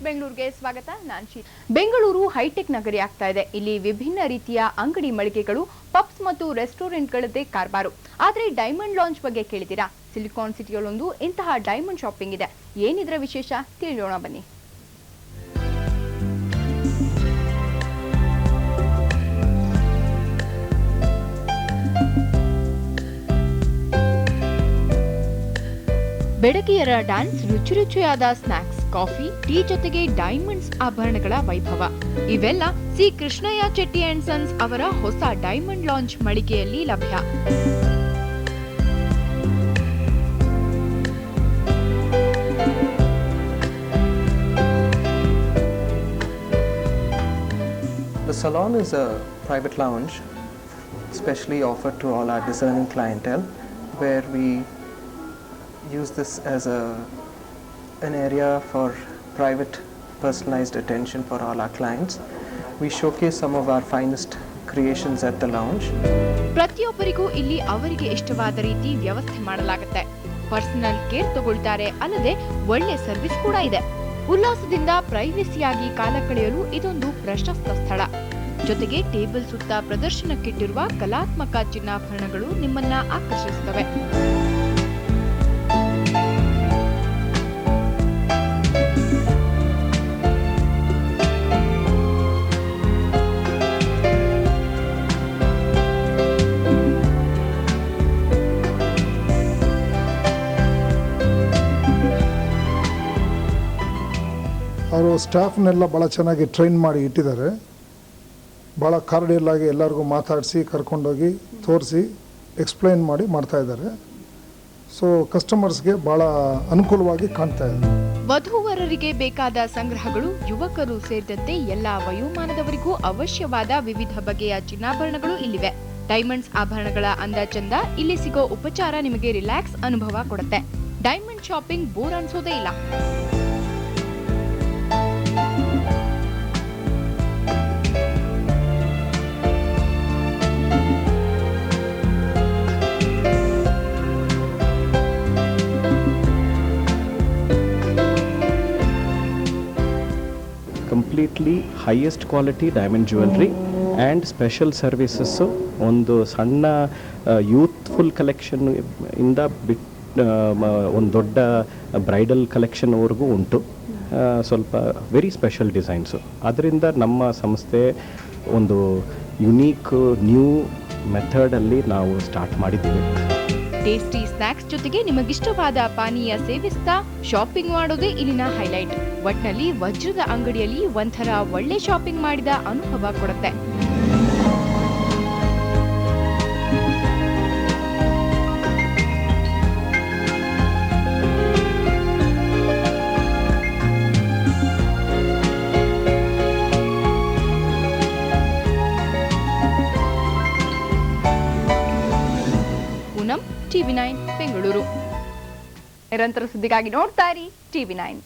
ಬೆಂಗಳೂರಿಗೆ ಸ್ವಾಗತ. ನಾನು ಶೀತಾ. ಬೆಂಗಳೂರು ಹೈಟೆಕ್ ನಗರಿ ಆಗ್ತಾ ಇದೆ. ಇಲ್ಲಿ ವಿಭಿನ್ನ ರೀತಿಯ ಅಂಗಡಿ ಮಳಿಗೆಗಳು, ಪಬ್ಸ್ ಮತ್ತು ರೆಸ್ಟೋರೆಂಟ್ಗಳದ್ದೇ ಕಾರ್ಬಾರು. ಆದರೆ ಡೈಮಂಡ್ ಲಾಂಚ್ ಬಗ್ಗೆ ಕೇಳಿದ್ದೀರಾ? ಸಿಲಿಕಾನ್ ಸಿಟಿಯಲ್ಲೊಂದು ಇಂತಹ ಡೈಮಂಡ್ ಶಾಪಿಂಗ್ ಇದೆ. ಏನಿದ್ರ ವಿಶೇಷ ತಿಳಿಯೋಣ ಬನ್ನಿ. ಬೆಡಗಿಯರ ಡ್ಯಾನ್ಸ್, ರುಚಿ ರುಚಿಯಾದ ಸ್ನಾಕ್ಸ್, ಕಾಫಿ, ಟೀ ಜೊತೆಗೆ ಡೈಮಂಡ್ಸ್ ಆಭರಣಗಳ ವೈಭವ ಇವೆಲ್ಲ C Krishnaiah Chetty and sons ಅವರ ಹೊಸ ಡೈಮಂಡ್ ಲಾಂಚ್ ಮಳಿಗೆಯಲ್ಲಿ ಲಭ್ಯ. The salon is a private lounge specially offered to all our discerning clientele, where we use this as an area for private personalized attention for all our clients. We showcase some of our finest creations at the lounge. ಪ್ರತಿಯೊಬ್ಬರಿಗೂ ಇಲ್ಲಿ ಅವರಿಗೆ ಇಷ್ಟವಾದ ರೀತಿ ವ್ಯವಸ್ಥೆ ಮಾಡಲಾಗುತ್ತೆ. Personal care ತಗೊಳ್ತಾರೆ, ಅಲ್ಲದೆ ಒಳ್ಳೆ ಸರ್ವಿಸ್ ಕೂಡ ಇದೆ. ಉಲ್ಲಾಸದಿಂದ ಪ್ರೈವಸಿಯಾಗಿ ಕಾಲ ಕಳೆಯಲು ಇದೊಂದು ಪ್ರಶಸ್ತ ಸ್ಥಳ. ಜೊತೆಗೆ ಟೇಬಲ್ ಸುತ್ತ ಪ್ರದರ್ಶನಕ್ಕಿಟ್ಟಿರುವ ಕಲಾತ್ಮಕ ಚಿನ್ನಾಭರಣಗಳು ನಿಮ್ಮನ್ನ ಆಕರ್ಷಿಸುತ್ತವೆ. ಅವರು ಸ್ಟಾಫ್ನೆಲ್ಲ ಭಾಳ ಚೆನ್ನಾಗಿ ಟ್ರೈನ್ ಮಾಡಿ ಇಟ್ಟಿದ್ದಾರೆ. ಭಾಳ ಕಾರ್ಡಿಯಲ್ ಆಗಿ ಎಲ್ಲರಿಗೂ ಮಾತಾಡಿಸಿ ಕರ್ಕೊಂಡೋಗಿ ತೋರಿಸಿ ಎಕ್ಸ್ಪ್ಲೈನ್ ಮಾಡಿ ಮಾಡ್ತಾ ಇದ್ದಾರೆ. ಸೊ ಕಸ್ಟಮರ್ಸ್ಗೆ ಭಾಳ ಅನುಕೂಲವಾಗಿ ಕಾಣ್ತಾ ಇದೆ. ವಧೂವರರಿಗೆ ಬೇಕಾದ ಸಂಗ್ರಹಗಳು, ಯುವಕರು ಸೇರಿದಂತೆ ಎಲ್ಲ ವಯೋಮಾನದವರಿಗೂ ಅವಶ್ಯವಾದ ವಿವಿಧ ಬಗೆಯ ಚಿನ್ನಾಭರಣಗಳು ಇಲ್ಲಿವೆ. ಡೈಮಂಡ್ಸ್ ಆಭರಣಗಳ ಅಂದ ಚಂದ, ಇಲ್ಲಿ ಸಿಗೋ ಉಪಚಾರ ನಿಮಗೆ ರಿಲ್ಯಾಕ್ಸ್ ಅನುಭವ ಕೊಡುತ್ತೆ. ಡೈಮಂಡ್ ಶಾಪಿಂಗ್ ಬೋರ್ ಅನ್ಸೋದೇ ಇಲ್ಲ. Completely highest quality diamond jewellery and special services. ಒಂದು ಸಣ್ಣ ಯೂತ್ಫುಲ್ ಕಲೆಕ್ಷನ್ ಇಂದ ಒಂದು ದೊಡ್ಡ ಬ್ರೈಡಲ್ ಕಲೆಕ್ಷನ್ವರೆಗೂ ಉಂಟು. ಸ್ವಲ್ಪ ವೆರಿ ಸ್ಪೆಷಲ್ ಡಿಸೈನ್ಸು. ಅದರಿಂದ ನಮ್ಮ ಸಂಸ್ಥೆ ಒಂದು ಯುನೀಕ್ ನ್ಯೂ ಮೆಥಡಲ್ಲಿ ನಾವು ಸ್ಟಾರ್ಟ್ ಮಾಡಿದ್ದೀವಿ. ಟೇಸ್ಟಿ ಸ್ನಾಕ್ಸ್ ಜೊತೆಗೆ ನಿಮಗಿಷ್ಟವಾದ ಪಾನೀಯ ಸೇವಿಸ್ತಾ ಶಾಪಿಂಗ್ ಮಾಡೋದೇ ಇಲ್ಲಿನ ಹೈಲೈಟ್. ಒಟ್ನಲ್ಲಿ ವಜ್ರದ ಅಂಗಡಿಯಲ್ಲಿ ಒಂಥರ ಒಳ್ಳೆ ಶಾಪಿಂಗ್ ಮಾಡಿದ ಅನುಭವ ಕೊಡುತ್ತೆ. ಟಿವಿ9 ಬೆಂಗಳೂರು. ನಿರಂತರ ಸುದ್ದಿಗಾಗಿ ನೋಡ್ತಾ ಇರಿ ಟಿವಿ9.